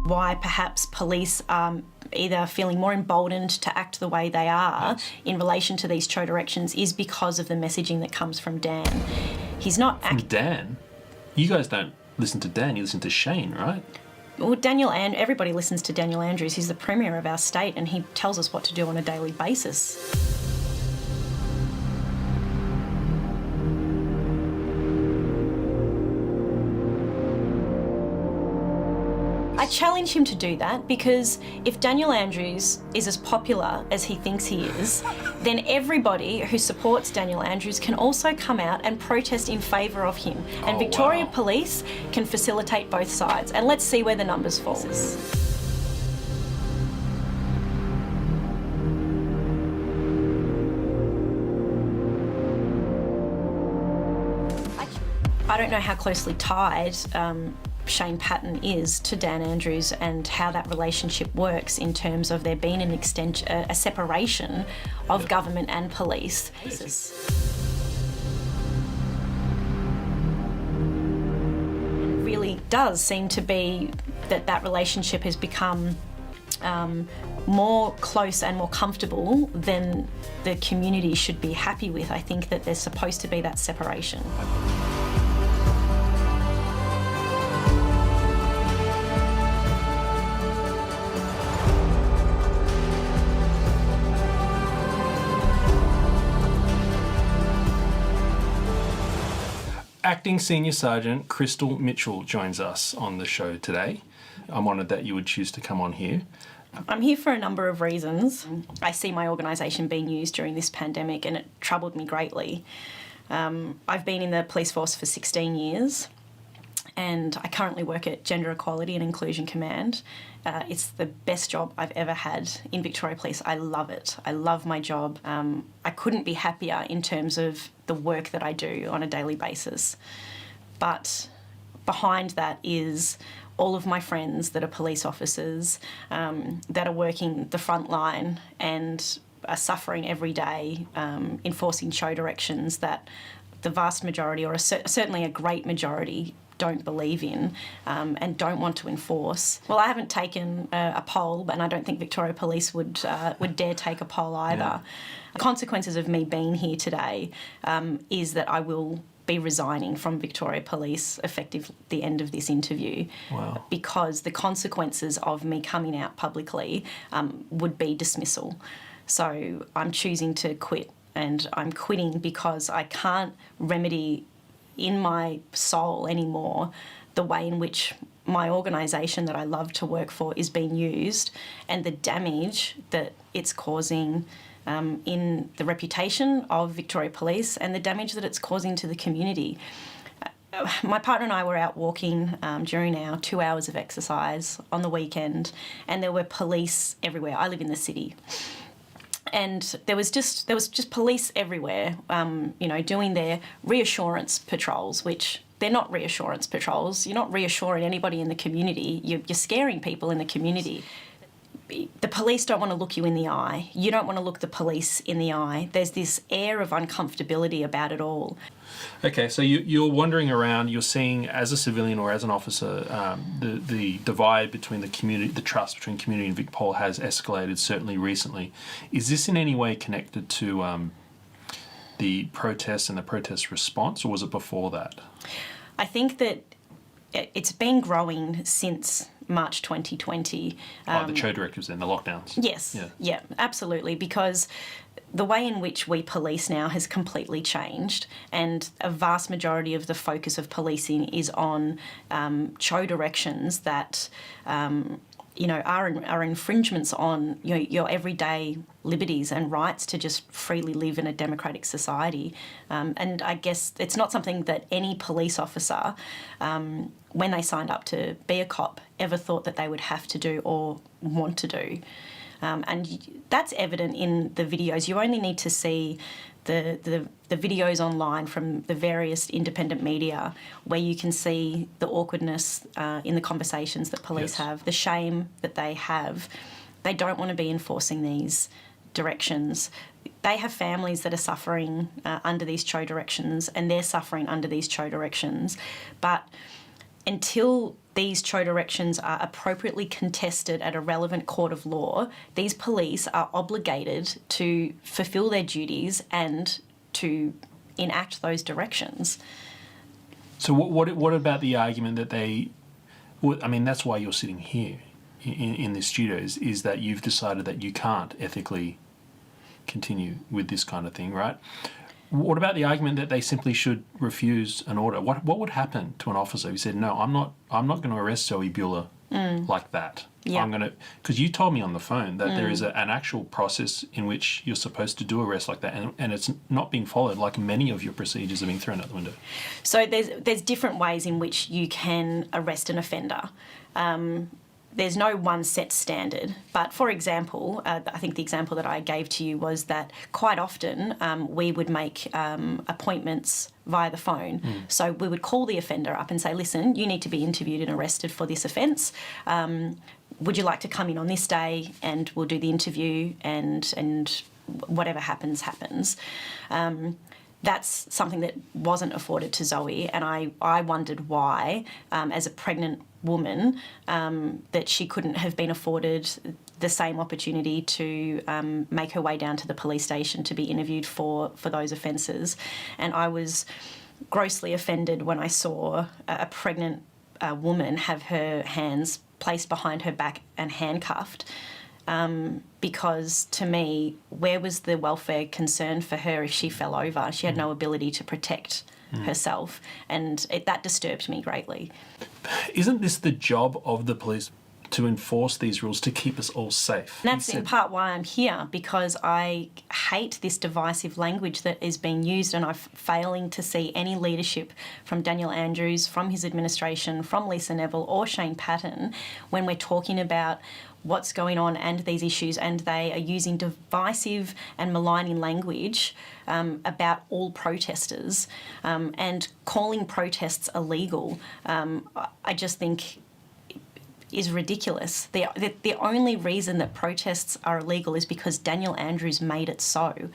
Why perhaps police are either feeling more emboldened to act the way they are in relation to these show directions is because of the messaging that comes from Dan. He's not... From Dan? You guys don't listen to Dan, you listen to Shane, right? Well, everybody listens to Daniel Andrews. He's the Premier of our state and he tells us what to do on a daily basis. I challenge him to do that because if Daniel Andrews is as popular as he thinks he is, then everybody who supports Daniel Andrews can also come out and protest in favour of him. And Victoria Police can facilitate both sides. And let's see where the numbers fall. I don't know how closely tied Shane Patton is to Dan Andrews and how that relationship works in terms of there being a separation of government and police. It really does seem to be that relationship has become more close and more comfortable than the community should be happy with. I think that there's supposed to be that separation. Acting Senior Sergeant Krystle Mitchell joins us on the show today. I'm honoured that you would choose to come on here. I'm here for a number of reasons. I see my organisation being used during this pandemic and it troubled me greatly. I've been in the police force for 16 years and I currently work at Gender Equality and Inclusion Command. It's the best job I've ever had in Victoria Police. I love it. I love my job. I couldn't be happier in terms of the work that I do on a daily basis. But behind that is all of my friends that are police officers, that are working the front line and are suffering every day, enforcing show directions that the vast majority, or certainly a great majority, don't believe in and don't want to enforce. Well, I haven't taken a poll, and I don't think Victoria Police would dare take a poll either. Yeah. The consequences of me being here today is that I will be resigning from Victoria Police effective the end of this interview. Wow. Because the consequences of me coming out publicly would be dismissal. So I'm choosing to quit, and I'm quitting because I can't remedy in my soul anymore the way in which my organisation that I love to work for is being used and the damage that it's causing in the reputation of Victoria Police and the damage that it's causing to the community. My partner and I were out walking during our 2 hours of exercise on the weekend and there were police everywhere. I live in the city. And there was just police everywhere, doing their reassurance patrols, which they're not reassurance patrols. You're not reassuring anybody in the community. You're scaring people in the community. The police don't want to look you in the eye. You don't want to look the police in the eye. There's this air of uncomfortability about it all. Okay, so you're wandering around, you're seeing as a civilian or as an officer, the divide between the community, the trust between community and VicPol has escalated certainly recently. Is this in any way connected to the protests and the protest response, or was it before that? I think that it's been growing since March 2020. The show directives then, the lockdowns. Yes, yeah, absolutely, because the way in which we police now has completely changed, and a vast majority of the focus of policing is on show directions that are infringements on your everyday liberties and rights to just freely live in a democratic society. And I guess it's not something that any police officer, when they signed up to be a cop, ever thought that they would have to do or want to do. And that's evident in the videos. You only need to see the videos online from the various independent media where you can see the awkwardness in the conversations that police have, the shame that they have. They don't want to be enforcing these directions. They have families that are suffering under these show directions, and they're suffering under these show directions. But until these Cho directions are appropriately contested at a relevant court of law, these police are obligated to fulfil their duties and to enact those directions. So what about the argument that they... Well, I mean, that's why you're sitting here in this studio, is that you've decided that you can't ethically continue with this kind of thing, right? What about the argument that they simply should refuse an order? What would happen to an officer who said, no, I'm not going to arrest Zoe Bueller like that? Yeah. I'm going to... Because you told me on the phone that there is an actual process in which you're supposed to do arrests like that, and it's not being followed, like many of your procedures are being thrown out the window. So there's different ways in which you can arrest an offender. There's no one set standard. But for example, I think the example that I gave to you was that quite often we would make appointments via the phone. So we would call the offender up and say, listen, you need to be interviewed and arrested for this offence. Would you like to come in on this day, and we'll do the interview, and whatever happens, happens. That's something that wasn't afforded to Zoe, and I wondered why, as a pregnant woman, that she couldn't have been afforded the same opportunity to make her way down to the police station to be interviewed for those offences. And I was grossly offended when I saw a pregnant woman have her hands placed behind her back and handcuffed. Because to me, where was the welfare concern for her if she fell over? She had no ability to protect herself, and that disturbed me greatly. Isn't this the job of the police, to enforce these rules to keep us all safe? And that's in part why I'm here, because I hate this divisive language that is being used, and I'm failing to see any leadership from Daniel Andrews, from his administration, from Lisa Neville or Shane Patton when we're talking about what's going on and these issues, and they are using divisive and maligning language about all protesters and calling protests illegal. I just think is ridiculous. The only reason that protests are illegal is because Daniel Andrews made it so.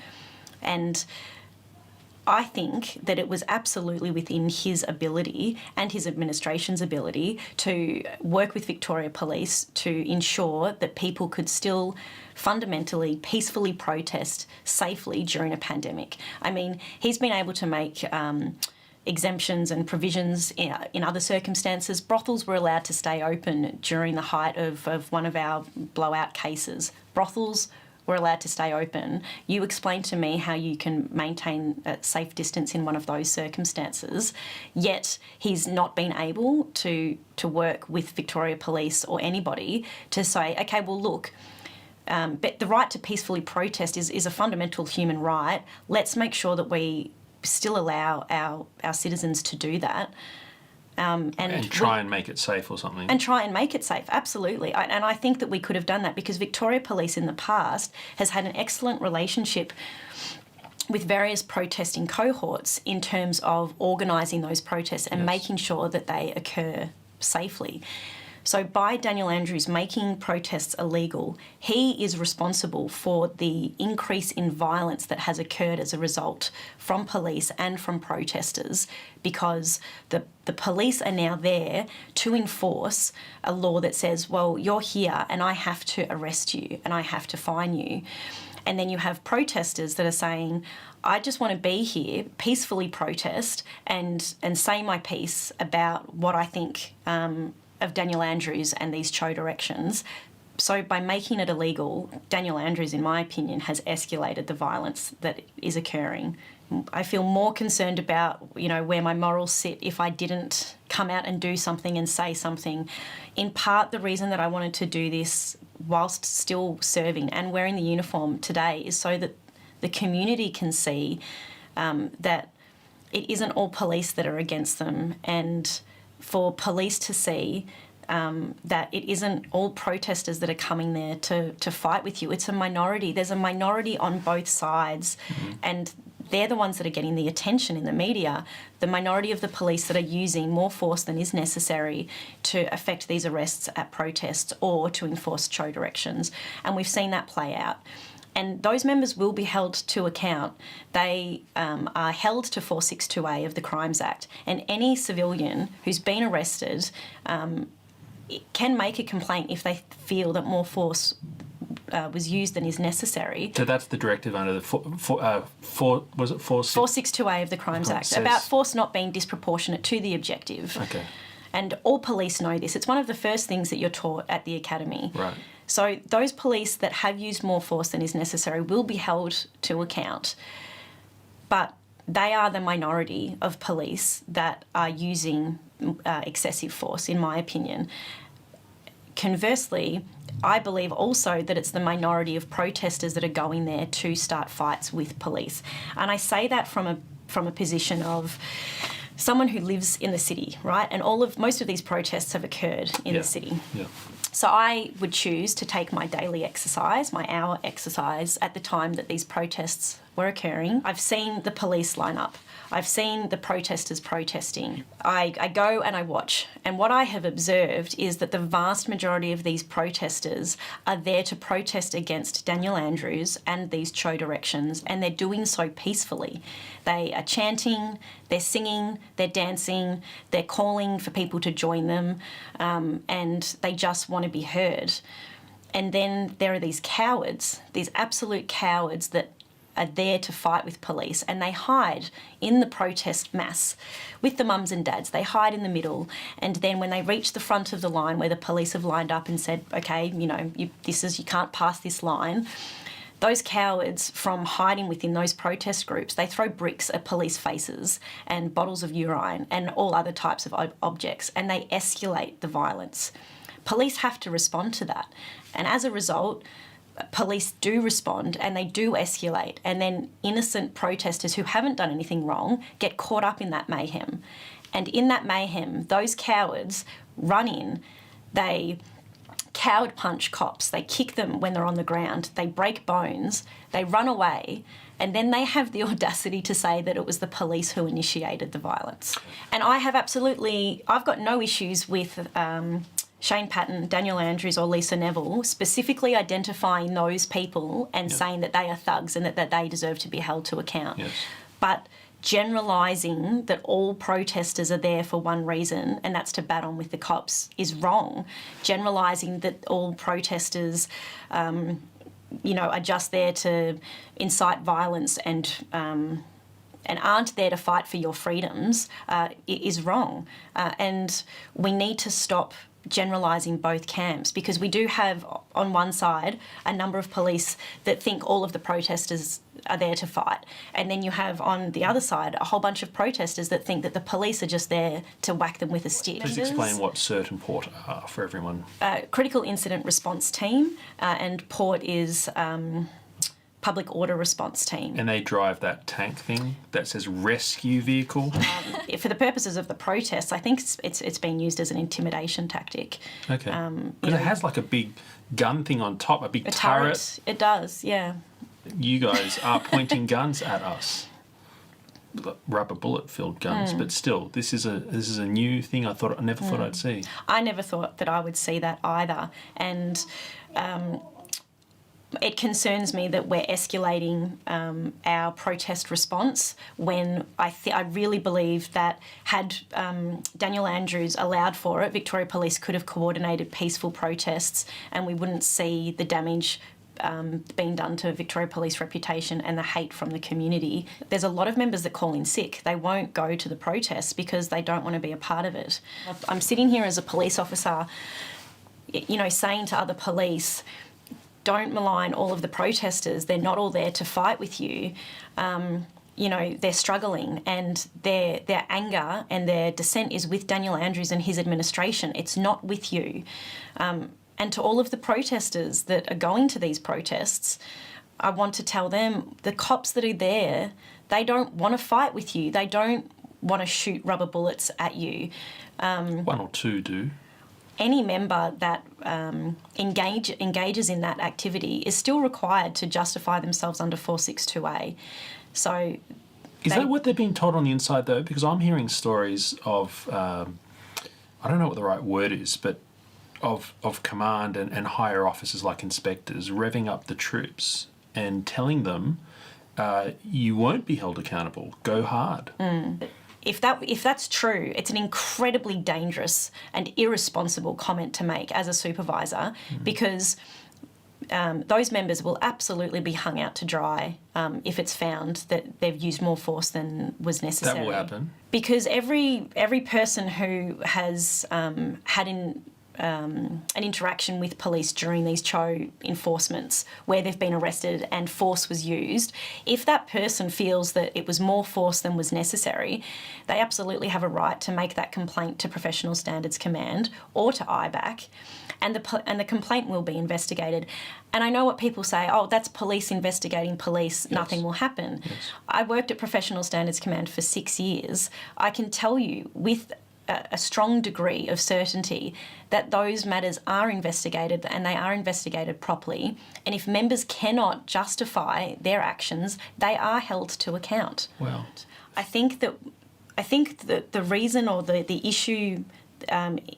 And I think that it was absolutely within his ability and his administration's ability to work with Victoria Police to ensure that people could still fundamentally, peacefully protest safely during a pandemic. I mean, he's been able to make exemptions and provisions in other circumstances. Brothels were allowed to stay open during the height of one of our blowout cases. Brothels were allowed to stay open. You explained to me how you can maintain a safe distance in one of those circumstances, yet he's not been able to work with Victoria Police or anybody to say, okay, well, look, but the right to peacefully protest is a fundamental human right. Let's make sure that we still allow our citizens to do that. And try and make it safe or something. And try and make it safe, absolutely. And I think that we could have done that because Victoria Police in the past has had an excellent relationship with various protesting cohorts in terms of organising those protests and making sure that they occur safely. So by Daniel Andrews making protests illegal, he is responsible for the increase in violence that has occurred as a result from police and from protesters, because the police are now there to enforce a law that says, well, you're here and I have to arrest you and I have to fine you. And then you have protesters that are saying, I just want to be here, peacefully protest and say my piece about what I think of Daniel Andrews and these Cho directions. So by making it illegal, Daniel Andrews, in my opinion, has escalated the violence that is occurring. I feel more concerned about, where my morals sit if I didn't come out and do something and say something. In part, the reason that I wanted to do this whilst still serving and wearing the uniform today is so that the community can see that it isn't all police that are against them, and for police to see that it isn't all protesters that are coming there to fight with you. It's a minority. There's a minority on both sides, and they're the ones that are getting the attention in the media, the minority of the police that are using more force than is necessary to effect these arrests at protests or to enforce Cho directions. And we've seen that play out. And those members will be held to account. They are held to 462A of the Crimes Act, and any civilian who's been arrested can make a complaint if they feel that more force was used than is necessary. So that's the directive under the 462A of the Crimes Act, about force not being disproportionate to the objective. Okay. And all police know this. It's one of the first things that you're taught at the academy. Right. So those police that have used more force than is necessary will be held to account. But they are the minority of police that are using excessive force, in my opinion. Conversely, I believe also that it's the minority of protesters that are going there to start fights with police. And I say that from a position of someone who lives in the city, right? And most of these protests have occurred in the city. Yeah. So I would choose to take my daily exercise, my hour exercise, at the time that these protests were occurring. I've seen the police line up. I've seen the protesters protesting. I go and I watch. And what I have observed is that the vast majority of these protesters are there to protest against Daniel Andrews and these Cho directions, and they're doing so peacefully. They are chanting, they're singing, they're dancing, they're calling for people to join them, and they just want to be heard. And then there are these cowards, these absolute cowards that are there to fight with police, and they hide in the protest mass with the mums and dads. They hide in the middle, and then when they reach the front of the line where the police have lined up and said, okay, you can't pass this line, those cowards, from hiding within those protest groups, they throw bricks at police faces and bottles of urine and all other types of objects, and they escalate the violence. Police have to respond to that, and as a result, police do respond and they do escalate, and then innocent protesters who haven't done anything wrong get caught up in that mayhem. And in that mayhem, those cowards run in, they coward punch cops, they kick them when they're on the ground, they break bones, they run away, and then they have the audacity to say that it was the police who initiated the violence. And I've got no issues with Shane Patton, Daniel Andrews or Lisa Neville specifically identifying those people and saying that they are thugs and that they deserve to be held to account. Yes. But generalising that all protesters are there for one reason, and that's to bat on with the cops, is wrong. Generalising that all protesters are just there to incite violence and aren't there to fight for your freedoms is wrong. And we need to stop generalising both camps, because we do have on one side a number of police that think all of the protesters are there to fight, and then you have on the other side a whole bunch of protesters that think that the police are just there to whack them with a stick. Please explain what CERT and PORT are for everyone. Critical Incident Response Team, and PORT is Public Order Response Team. And they drive that tank thing that says rescue vehicle? For the purposes of the protests, I think it's been used as an intimidation tactic. Okay. Because it has like a big gun thing on top, a big turret. It does, yeah. You guys are pointing guns at us. Rubber bullet-filled guns, but still, this is a new thing. I never thought I'd see. I never thought that I would see that either, and it concerns me that we're escalating our protest response when I really believe that had Daniel Andrews allowed for it, Victoria Police could have coordinated peaceful protests, and we wouldn't see the damage being done to Victoria Police reputation and the hate from the community. There's a lot of members that call in sick. They won't go to the protests because they don't want to be a part of it. I'm sitting here as a police officer, saying to other police, don't malign all of the protesters. They're not all there to fight with you. They're struggling, and their anger and their dissent is with Daniel Andrews and his administration. It's not with you. And to all of the protesters that are going to these protests, I want to tell them, the cops that are there, they don't want to fight with you. They don't want to shoot rubber bullets at you. One or two do. Any member that engages in that activity is still required to justify themselves under 462A. So, is that what they're being told on the inside, though? Because I'm hearing stories of, I don't know what the right word is, but of command and higher officers like inspectors revving up the troops and telling them you won't be held accountable. Go hard. If that's true, it's an incredibly dangerous and irresponsible comment to make as a supervisor, because those members will absolutely be hung out to dry if it's found that they've used more force than was necessary. That will happen. Because every person who has had an interaction with police during these CHO enforcements where they've been arrested and force was used, if that person feels that it was more force than was necessary, they absolutely have a right to make that complaint to Professional Standards Command or to IBAC, and the complaint will be investigated. And I know what people say, oh, that's police investigating police, Yes. nothing will happen. Yes. I worked at Professional Standards Command for 6 years. I can tell you with a strong degree of certainty that those matters are investigated, and they are investigated properly. And if members cannot justify their actions, they are held to account. Well, I think that the reason or the issue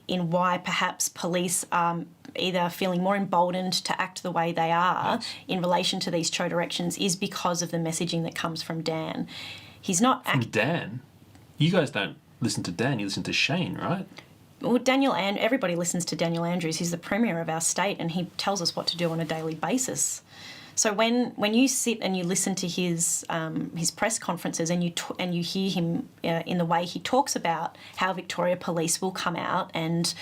in why perhaps police are either feeling more emboldened to act the way they are Yes. in relation to these CHO directions is because of the messaging that comes from Dan. He's not from Dan? You guys don't listen to Dan, you listen to Shane, right? Well, everybody listens to Daniel Andrews. He's the Premier of our state, and he tells us what to do on a daily basis. So when you sit and you listen to his press conferences and you hear him in the way he talks about how Victoria Police will come out and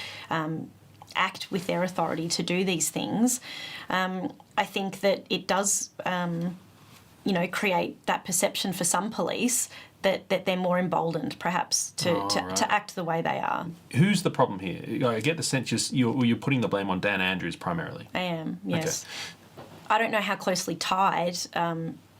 act with their authority to do these things, I think that it does create that perception for some police that they're more emboldened, perhaps, to act the way they are. Who's the problem here? I get the sense you're putting the blame on Dan Andrews primarily. I am, yes. Okay. I don't know how closely tied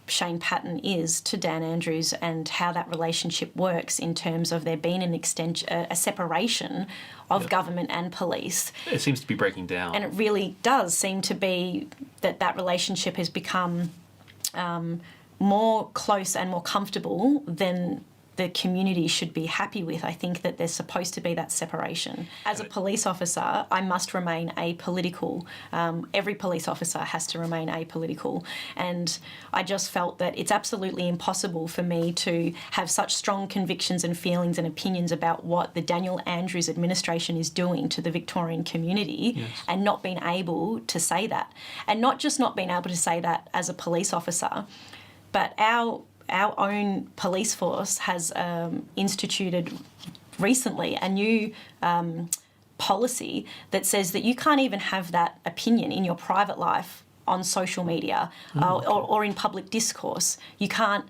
Shane Patton is to Dan Andrews and how that relationship works in terms of there being a separation of government and police. It seems to be breaking down. And it really does seem to be that relationship has become more close and more comfortable than the community should be happy with. I think that there's supposed to be that separation. As a police officer, I must remain apolitical. Every police officer has to remain apolitical. And I just felt that it's absolutely impossible for me to have such strong convictions and feelings and opinions about what the Daniel Andrews administration is doing to the Victorian community and not being able to say that. And not just not being able to say that as a police officer, but our own police force has instituted recently a new policy that says that you can't even have that opinion in your private life on social media or in public discourse. You can't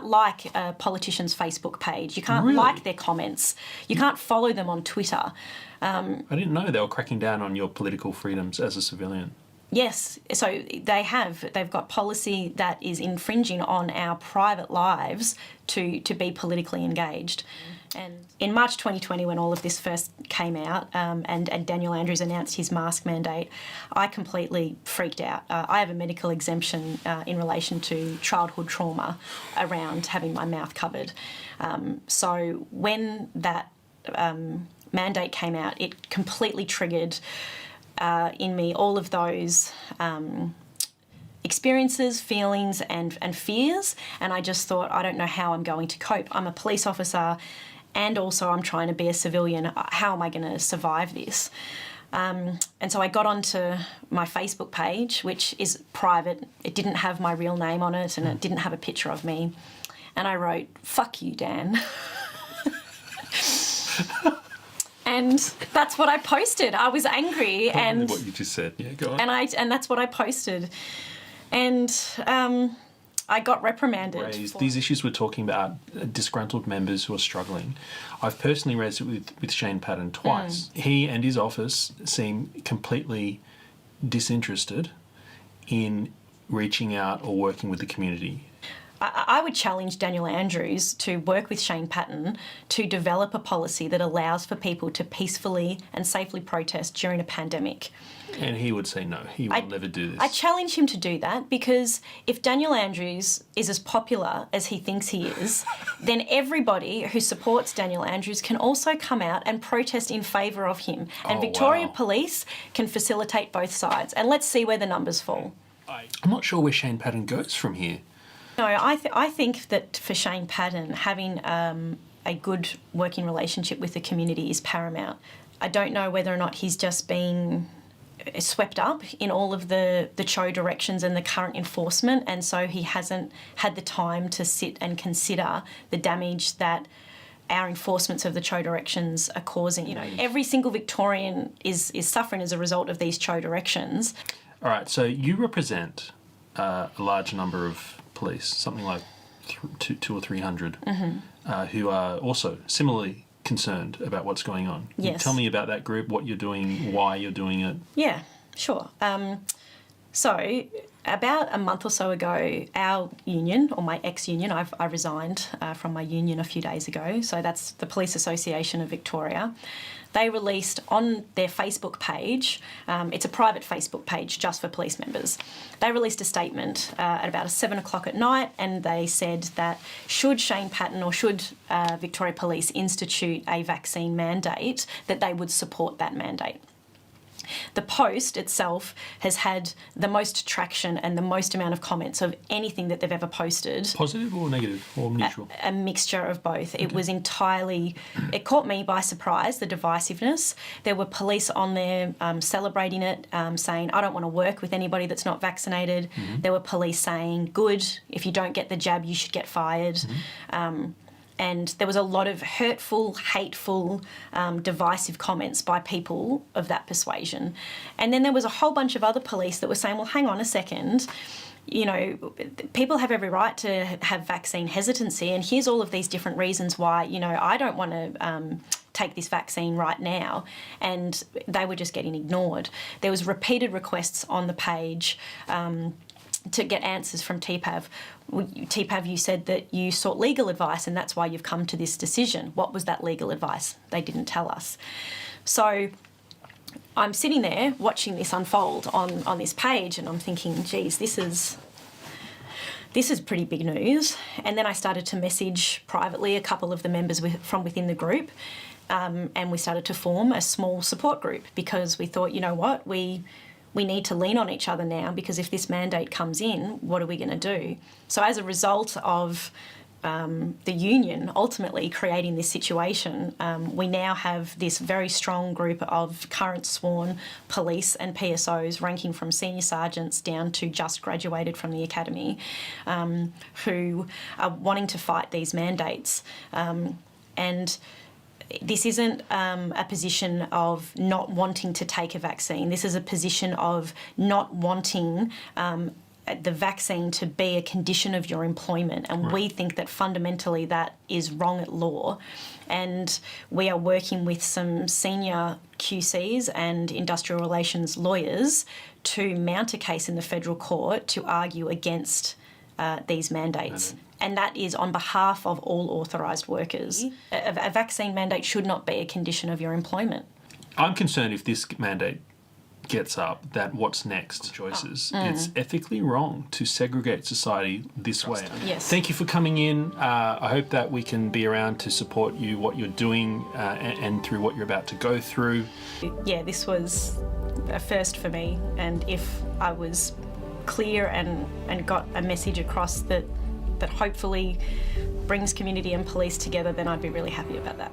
like a politician's Facebook page. You can't like their comments. You can't follow them on Twitter. I didn't know they were cracking down on your political freedoms as a civilian. Yes, so they've got policy that is infringing on our private lives to be politically engaged. And in March 2020, when all of this first came out and Daniel Andrews announced his mask mandate, I completely freaked out. I have a medical exemption in relation to childhood trauma around having my mouth covered. So when that mandate came out, it completely triggered in me all of those experiences, feelings and fears, and I just thought, I don't know how I'm going to cope. I'm a police officer and also I'm trying to be a civilian. How am I going to survive this? And so I got onto my Facebook page, which is private. It didn't have my real name on it and it didn't have a picture of me. And I wrote, "Fuck you, Dan." And that's what I posted. I was angry. Probably and what you just said. Yeah, go on. And that's what I posted. And I got reprimanded. These issues we're talking about, disgruntled members who are struggling. I've personally raised it with Shane Patton twice. He and his office seem completely disinterested in reaching out or working with the community. I would challenge Daniel Andrews to work with Shane Patton to develop a policy that allows for people to peacefully and safely protest during a pandemic. And he would say no, he will never do this. I challenge him to do that because if Daniel Andrews is as popular as he thinks he is, then everybody who supports Daniel Andrews can also come out and protest in favour of him. And Victoria Police can facilitate both sides. And let's see where the numbers fall. I'm not sure where Shane Patton goes from here. No, I think that for Shane Patton, having a good working relationship with the community is paramount. I don't know whether or not he's just been swept up in all of the CHO directions and the current enforcement, and so he hasn't had the time to sit and consider the damage that our enforcements of the CHO directions are causing. You know, every single Victorian is suffering as a result of these CHO directions. All right, so you represent a large number of police, something like 200 or 300, who are also similarly concerned about what's going on. Can you tell me about that group, what you're doing, why you're doing it? Yeah, sure. So about a month or so ago, our union, or my ex-union, I resigned from my union a few days ago, so that's the Police Association of Victoria. They released on their Facebook page, it's a private Facebook page just for police members, they released a statement at about 7 o'clock at night, and they said that should Shane Patton or should Victoria Police institute a vaccine mandate, that they would support that mandate. The post itself has had the most traction and the most amount of comments of anything that they've ever posted. Positive or negative or neutral? A mixture of both. Okay. It was entirely... It caught me by surprise, the divisiveness. There were police on there celebrating it, saying, I don't want to work with anybody that's not vaccinated. There were police saying, good, if you don't get the jab, you should get fired. And there was a lot of hurtful, hateful, divisive comments by people of that persuasion. And then there was a whole bunch of other police that were saying, well, hang on a second, you know, people have every right to have vaccine hesitancy, and here's all of these different reasons why, you know, I don't want to take this vaccine right now, and they were just getting ignored. There was repeated requests on the page to get answers from TPAV. TPAV, you said that you sought legal advice and that's why you've come to this decision. What was that legal advice? They didn't tell us. So I'm sitting there watching this unfold on this page, and I'm thinking, geez, this is pretty big news. And then I started to message privately a couple of the members from within the group, and we started to form a small support group, because we thought, you know what, we need to lean on each other now, because if this mandate comes in, what are we going to do? So as a result of the union ultimately creating this situation, we now have this very strong group of current sworn police and PSOs, ranging from senior sergeants down to just graduated from the academy, who are wanting to fight these mandates. And this isn't a position of not wanting to take a vaccine. This is a position of not wanting the vaccine to be a condition of your employment. And we think that fundamentally that is wrong at law. And we are working with some senior QCs and industrial relations lawyers to mount a case in the federal court to argue against these mandates. And that is on behalf of all authorised workers. A vaccine mandate should not be a condition of your employment. I'm concerned if this mandate gets up, that what's next choices. It's ethically wrong to segregate society this way. Yes. Thank you for coming in. I hope that we can be around to support you, what you're doing, and through what you're about to go through. Yeah, this was a first for me, and if I was clear and got a message across that hopefully brings community and police together, then I'd be really happy about that.